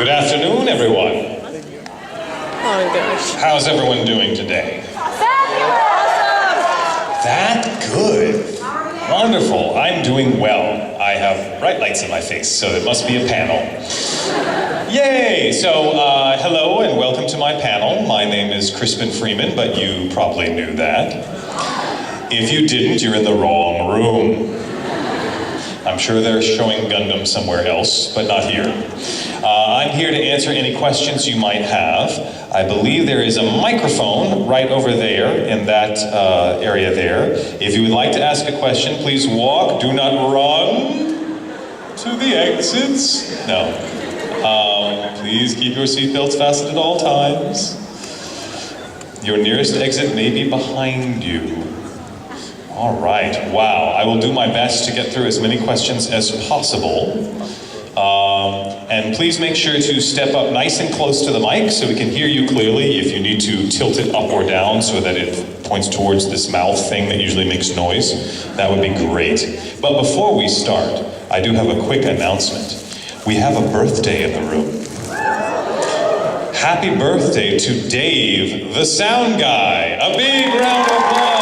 Good afternoon, everyone. Oh gosh. How's everyone doing today? That good. Wonderful. I'm doing well. I have bright lights in my face, so it must be a panel. Yay! So, hello and welcome to my panel. My name is Crispin Freeman, but you probably knew that. If you didn't, you're in the wrong room. I'm sure they're showing Gundam somewhere else, but not here. I'm here to answer any questions you might have. I believe there is a microphone right over there in that area there. If you would like to ask a question, please walk, do not run to the exits. No. Please keep your seatbelts fastened at all times. Your nearest exit may be behind you. All right, wow. I will do my best to get through as many questions as possible. And please make sure to step up nice and close to the mic so we can hear you clearly. If you need to tilt it up or down so that it points towards this mouth thing that usually makes noise, that would be great. But before we start, I do have a quick announcement. We have a birthday in the room. Happy birthday to Dave, the sound guy. A big round of applause.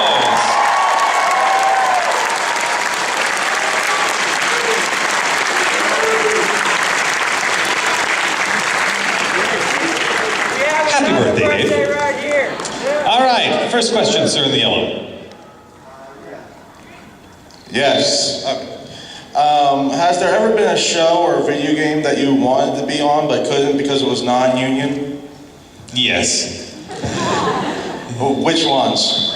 Happy birthday, Dave. Right here. All right, first question, sir in the yellow. Yes. Has there ever been a show or a video game that you wanted to be on but couldn't because it was non-union? Yes. Which ones?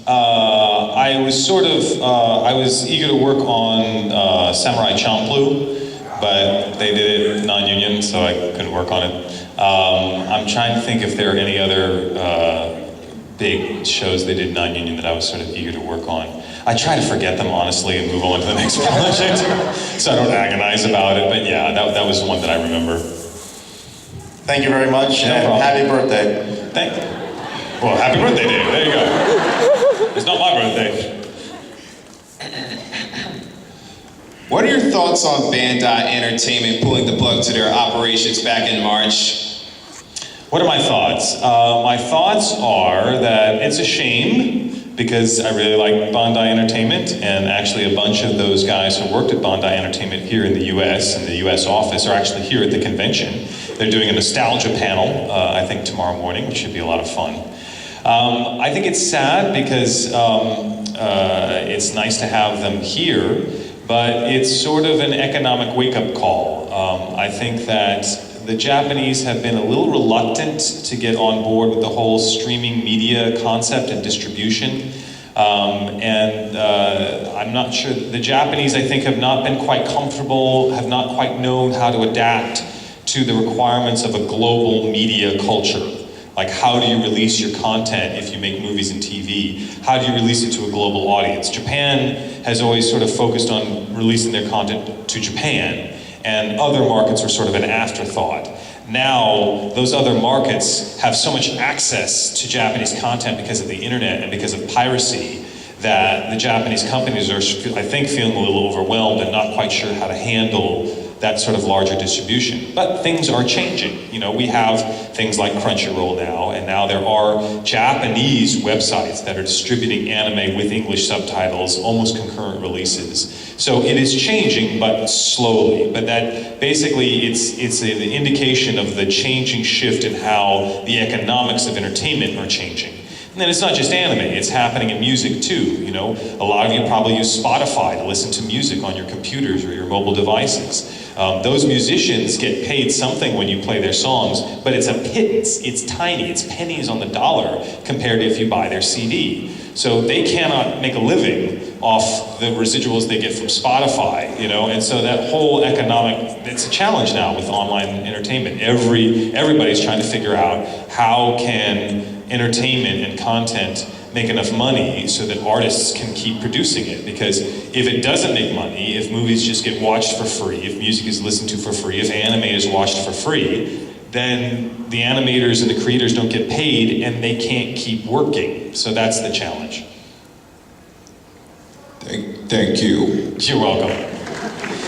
I was eager to work on Samurai Champloo, but they did it non-union, so I couldn't work on it. I'm trying to think if there are any other big shows they did non-union that I was sort of eager to work on. I try to forget them, honestly, and move on to the next project, so I don't agonize about it, but yeah, that was one that I remember. Thank you very much, No and problem. happy birthday. Thank you. Well, happy birthday, Dave. There you go. It's not my birthday. What are your thoughts on Bandai Entertainment pulling the plug to their operations back in March? What are my thoughts? My thoughts are that it's a shame because I really like Bandai Entertainment, and actually a bunch of those guys who worked at Bandai Entertainment here in the US, in the US office, are actually here at the convention. They're doing a nostalgia panel, I think tomorrow morning, which should be a lot of fun. I think it's sad because it's nice to have them here, but it's sort of an economic wake-up call. I think that the Japanese have been a little reluctant to get on board with the whole streaming media concept and distribution. I'm not sure, the Japanese, I think, have not been quite comfortable, have not quite known how to adapt to the requirements of a global media culture. Like, how do you release your content if you make movies and TV? How do you release it to a global audience? Japan has always sort of focused on releasing their content to Japan, and other markets were sort of an afterthought. Now, those other markets have so much access to Japanese content because of the internet and because of piracy that the Japanese companies are, I think, feeling a little overwhelmed and not quite sure how to handle that sort of larger distribution. But things are changing. You know, we have things like Crunchyroll now, and now there are Japanese websites that are distributing anime with English subtitles, almost concurrent releases. So it is changing, but slowly. But that basically, it's an indication of the changing shift in how the economics of entertainment are changing. And then it's not just anime, it's happening in music too. You know, a lot of you probably use Spotify to listen to music on your computers or your mobile devices. Those musicians get paid something when you play their songs, but it's a pittance, it's tiny, it's pennies on the dollar compared to if you buy their CD. So they cannot make a living off the residuals they get from Spotify, you know, and so that whole economic, it's a challenge now with online entertainment. Everybody's trying to figure out how can entertainment and content make enough money so that artists can keep producing it. Because if it doesn't make money, if movies just get watched for free, if music is listened to for free, if anime is watched for free, then the animators and the creators don't get paid and they can't keep working. So that's the challenge. Thank you. You're welcome.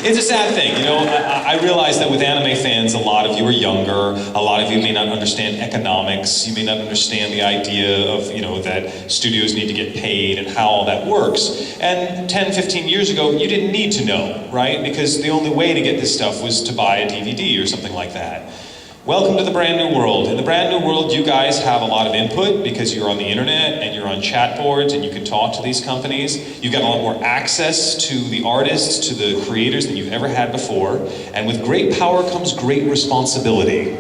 It's a sad thing, you know. I realize that with anime fans, a lot of you are younger. A lot of you may not understand economics. You may not understand the idea of, you know, that studios need to get paid and how all that works. And 10, 15 years ago, you didn't need to know, right? Because the only way to get this stuff was to buy a DVD or something like that. Welcome to the brand new world. In the brand new world, you guys have a lot of input because you're on the internet and you're on chat boards and you can talk to these companies. You've got a lot more access to the artists, to the creators than you've ever had before. And with great power comes great responsibility.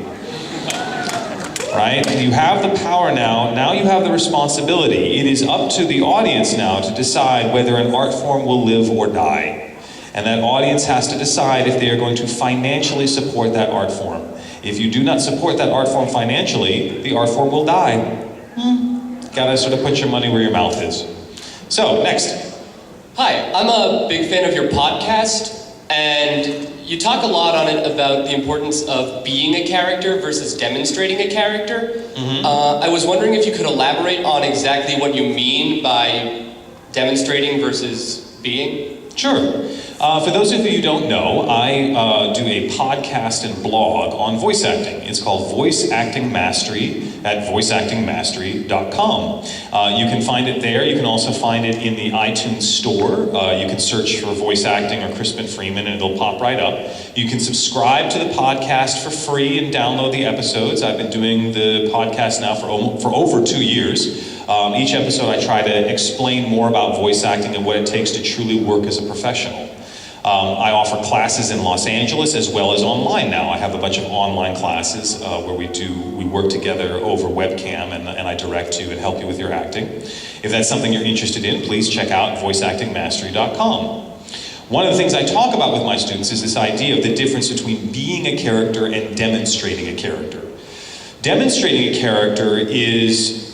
Right? You have the power now you have the responsibility. It is up to the audience now to decide whether an art form will live or die. And that audience has to decide if they are going to financially support that art form. If you do not support that art form financially, the art form will die. Gotta sort of put your money where your mouth is. So, next. Hi, I'm a big fan of your podcast, and you talk a lot on it about the importance of being a character versus demonstrating a character. I was wondering if you could elaborate on exactly what you mean by demonstrating versus being? Sure. For those of you who don't know, I do a podcast and blog on voice acting. It's called Voice Acting Mastery at voiceactingmastery.com. You can find it there. You can also find it in the iTunes store. You can search for voice acting or Crispin Freeman and it'll pop right up. You can subscribe to the podcast for free and download the episodes. I've been doing the podcast now for over 2 years. Each episode I try to explain more about voice acting and what it takes to truly work as a professional. I offer classes in Los Angeles as well as online now. I have a bunch of online classes where we work together over webcam and I direct you and help you with your acting. If that's something you're interested in, please check out voiceactingmastery.com. One of the things I talk about with my students is this idea of the difference between being a character and demonstrating a character. Demonstrating a character is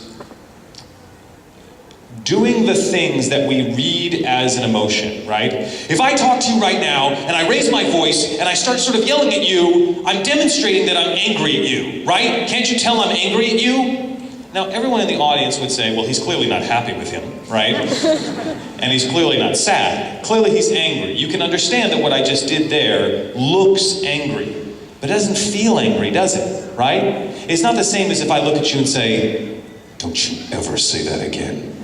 doing the things that we read as an emotion, right? If I talk to you right now and I raise my voice and I start sort of yelling at you, I'm demonstrating that I'm angry at you, right? Can't you tell I'm angry at you? Now, everyone in the audience would say, well, he's clearly not happy with him, right? And he's clearly not sad. Clearly he's angry. You can understand that what I just did there looks angry, but it doesn't feel angry, does it, right? It's not the same as if I look at you and say, don't you ever say that again.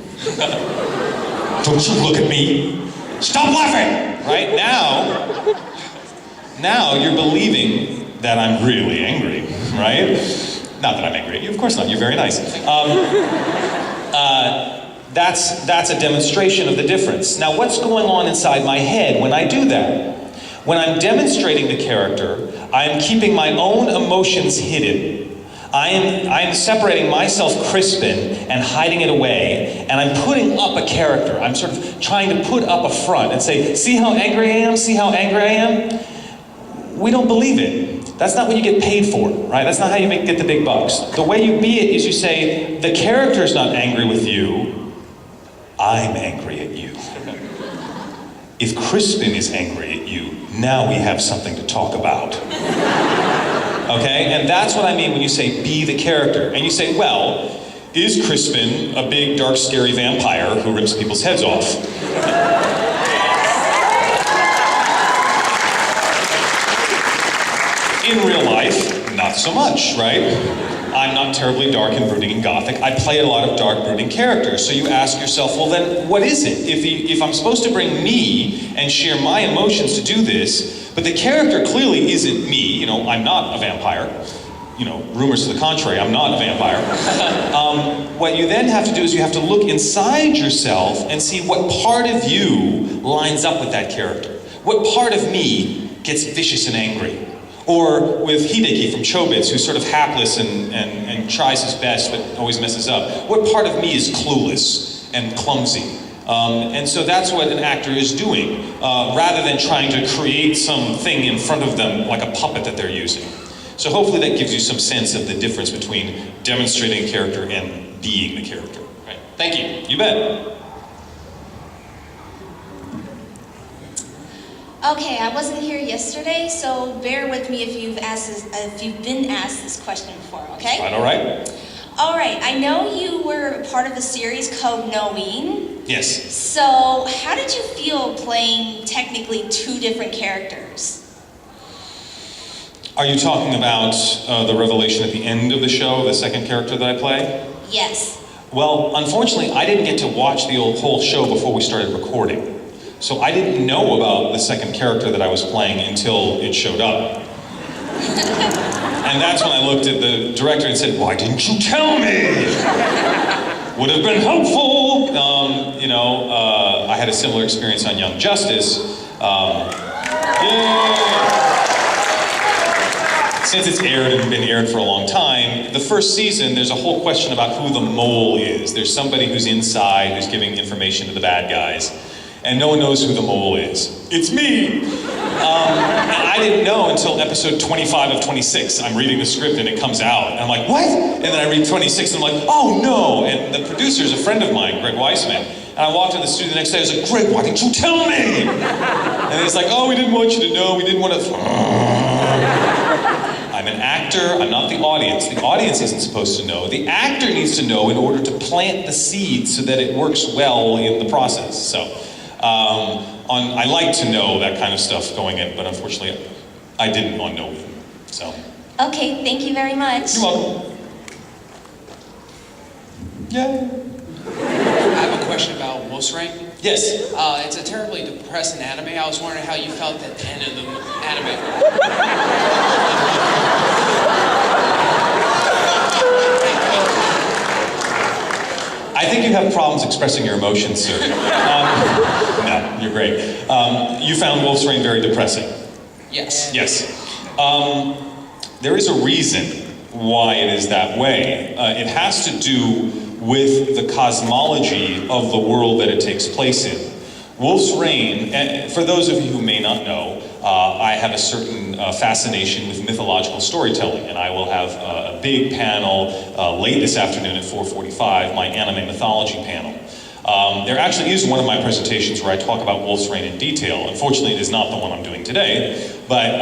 Don't you look at me. Stop laughing! Right? Now you're believing that I'm really angry, right? Not that I'm angry at you, of course not, you're very nice. That's a demonstration of the difference. Now what's going on inside my head when I do that? When I'm demonstrating the character, I am keeping my own emotions hidden. I am separating myself, Crispin, and hiding it away, and I'm putting up a character. I'm sort of trying to put up a front and say, see how angry I am? See how angry I am? We don't believe it. That's not what you get paid for, right? That's not how you get the big bucks. The way you be it is you say, the character's not angry with you, I'm angry at you. If Crispin is angry at you, now we have something to talk about. Okay, and that's what I mean when you say be the character. And you say, well, is Crispin a big, dark, scary vampire who rips people's heads off? In real life, not so much, right? I'm not terribly dark and brooding and gothic. I play a lot of dark, brooding characters. So you ask yourself, well then, what is it? If I'm supposed to bring me and share my emotions to do this, but the character clearly isn't me, you know, I'm not a vampire. You know, rumors to the contrary, I'm not a vampire. What you then have to do is you have to look inside yourself and see what part of you lines up with that character. What part of me gets vicious and angry? Or with Hideki from Chobits, who's sort of hapless and tries his best but always messes up. What part of me is clueless and clumsy? And so that's what an actor is doing, rather than trying to create something in front of them like a puppet that they're using. So hopefully that gives you some sense of the difference between demonstrating a character and being the character. Right? Thank you. You bet. Okay, I wasn't here yesterday, so bear with me if you've been asked this question before, okay? Fine, all right. All right, I know you were part of a series called Knowing. Yes. So, how did you feel playing technically two different characters? Are you talking about the revelation at the end of the show, the second character that I play? Yes. Well, unfortunately, I didn't get to watch the whole show before we started recording. So I didn't know about the second character that I was playing until it showed up. And that's when I looked at the director and said, "Why didn't you tell me? Would have been helpful." I had a similar experience on Young Justice. Since it's aired and been aired for a long time, the first season, there's a whole question about who the mole is. There's somebody who's inside who's giving information to the bad guys. And no one knows who the mole is. It's me! And I didn't know until episode 25 of 26. I'm reading the script and it comes out. And I'm like, what? And then I read 26 and I'm like, oh no! And the producer's a friend of mine, Greg Weissman. And I walked in the studio the next day, I was like, Greg, why didn't you tell me? And it's like, oh, we didn't want you to know, we didn't want to... I'm an actor, I'm not the audience. The audience isn't supposed to know. The actor needs to know in order to plant the seed so that it works well in the process. So, I like to know that kind of stuff going in, but unfortunately, I didn't on Know It. So. Okay, thank you very much. You're welcome. Yay. I have a question about Wolf's Rain. Yes. It's a terribly depressing anime. I was wondering how you felt at the end of the anime. I think you have problems expressing your emotions, sir. No, you're great. You found Wolf's Rain very depressing. Yes. Yes. There is a reason why it is that way. It has to do with the cosmology of the world that it takes place in. Wolf's Rain, and for those of you who may not know, I have a certain fascination with mythological storytelling, and I will have a big panel late this afternoon at 4:45, my anime mythology panel. There actually is one of my presentations where I talk about Wolf's Rain in detail. Unfortunately, it is not the one I'm doing today, but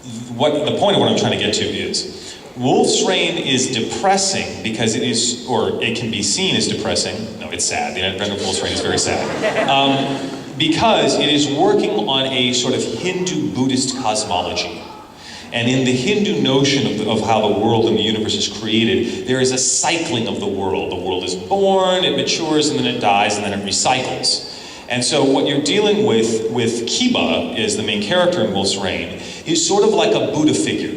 the point of what I'm trying to get to is, Wolf's Rain is depressing because it is, or it can be seen as depressing. No, it's sad. The end of Wolf's Rain is very sad. Because it is working on a sort of Hindu-Buddhist cosmology. And in the Hindu notion of how the world and the universe is created, there is a cycling of the world. The world is born, it matures, and then it dies, and then it recycles. And so what you're dealing with Kiba, is the main character in Wolf's Rain, is sort of like a Buddha figure.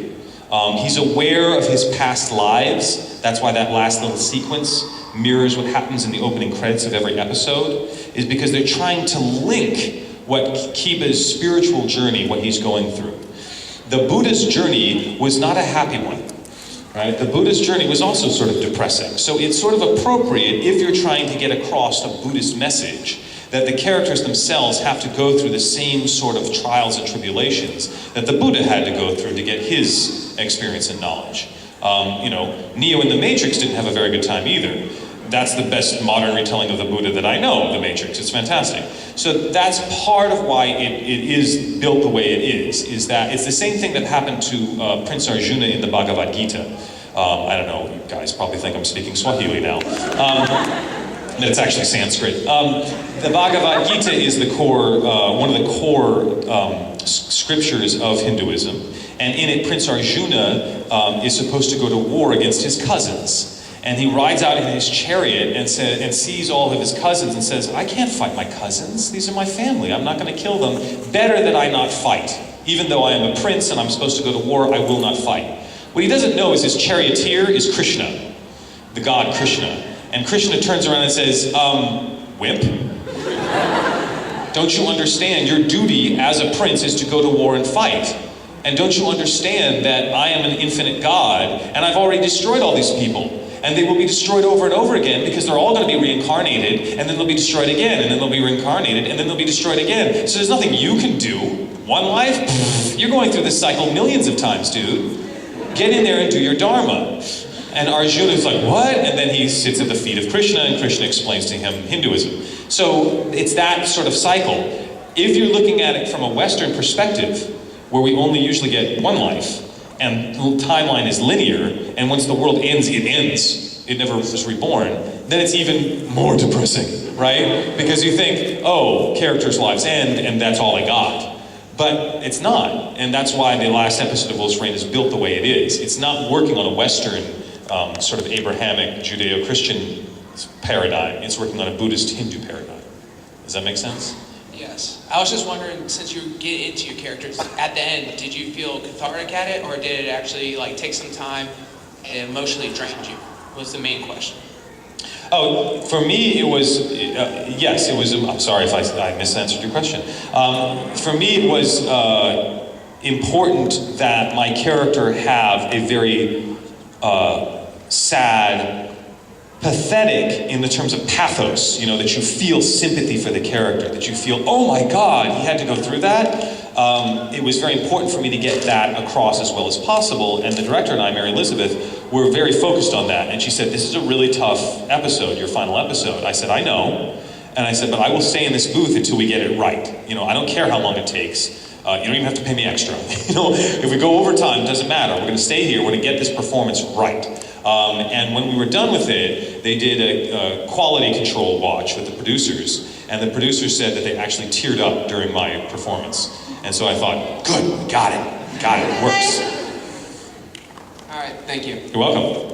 He's aware of his past lives. That's why that last little sequence mirrors what happens in the opening credits of every episode, is because they're trying to link what Kiba's spiritual journey, what he's going through. The Buddha's journey was not a happy one, right? The Buddha's journey was also sort of depressing. So it's sort of appropriate if you're trying to get across a Buddhist message that the characters themselves have to go through the same sort of trials and tribulations that the Buddha had to go through to get his experience and knowledge. Neo in The Matrix didn't have a very good time either. That's the best modern retelling of the Buddha that I know, The Matrix. It's fantastic. So that's part of why it is built the way it is that it's the same thing that happened to Prince Arjuna in the Bhagavad Gita. I don't know, you guys probably think I'm speaking Swahili now. But it's actually Sanskrit. The Bhagavad Gita is the core, one of the core scriptures of Hinduism. And in it, Prince Arjuna is supposed to go to war against his cousins. And he rides out in his chariot and sees all of his cousins and says, I can't fight my cousins. These are my family. I'm not going to kill them. Better that I not fight. Even though I am a prince and I'm supposed to go to war, I will not fight. What he doesn't know is his charioteer is Krishna, the god Krishna. And Krishna turns around and says, wimp? Don't you understand your duty as a prince is to go to war and fight? And don't you understand that I am an infinite God and I've already destroyed all these people? And they will be destroyed over and over again because they're all going to be reincarnated, and then they'll be destroyed again, and then they'll be reincarnated, and then they'll be destroyed again. So there's nothing you can do. One life? Pfft, you're going through this cycle millions of times, dude. Get in there and do your dharma. And Arjuna's like, what? And then he sits at the feet of Krishna, and Krishna explains to him Hinduism. So it's that sort of cycle. If you're looking at it from a Western perspective, where we only usually get one life, and the timeline is linear, and once the world ends, it ends. It never was reborn. Then it's even more depressing, right? Because you think, oh, characters' lives end, and that's all I got. But it's not, and that's why the last episode of Wolf's Rain is built the way it is. It's not working on a Western, sort of Abrahamic, Judeo-Christian paradigm. It's working on a Buddhist Hindu paradigm. Does that make sense? Yes. I was just wondering, since you get into your characters, at the end, did you feel cathartic at it, or did it actually like take some time and emotionally drained you? Was the main question. Oh, for me, it was, yes, it was, I'm sorry if I misanswered your question. For me, it was important that my character have a very sad, pathetic in the terms of pathos, you know, that you feel sympathy for the character, that you feel, oh my God, he had to go through that. It was very important for me to get that across as well as possible, and the director and I, Mary Elizabeth, were very focused on that, and she said, this is a really tough episode, your final episode. I said, I know, and I said, but I will stay in this booth until we get it right. You know, I don't care how long it takes. You don't even have to pay me extra. You know, if we go over time, it doesn't matter. We're gonna stay here, we're gonna get this performance right. And when we were done with it, they did a quality control watch with the producers, and the producers said that they actually teared up during my performance. And so I thought, good, got it, works. All right, thank you. You're welcome.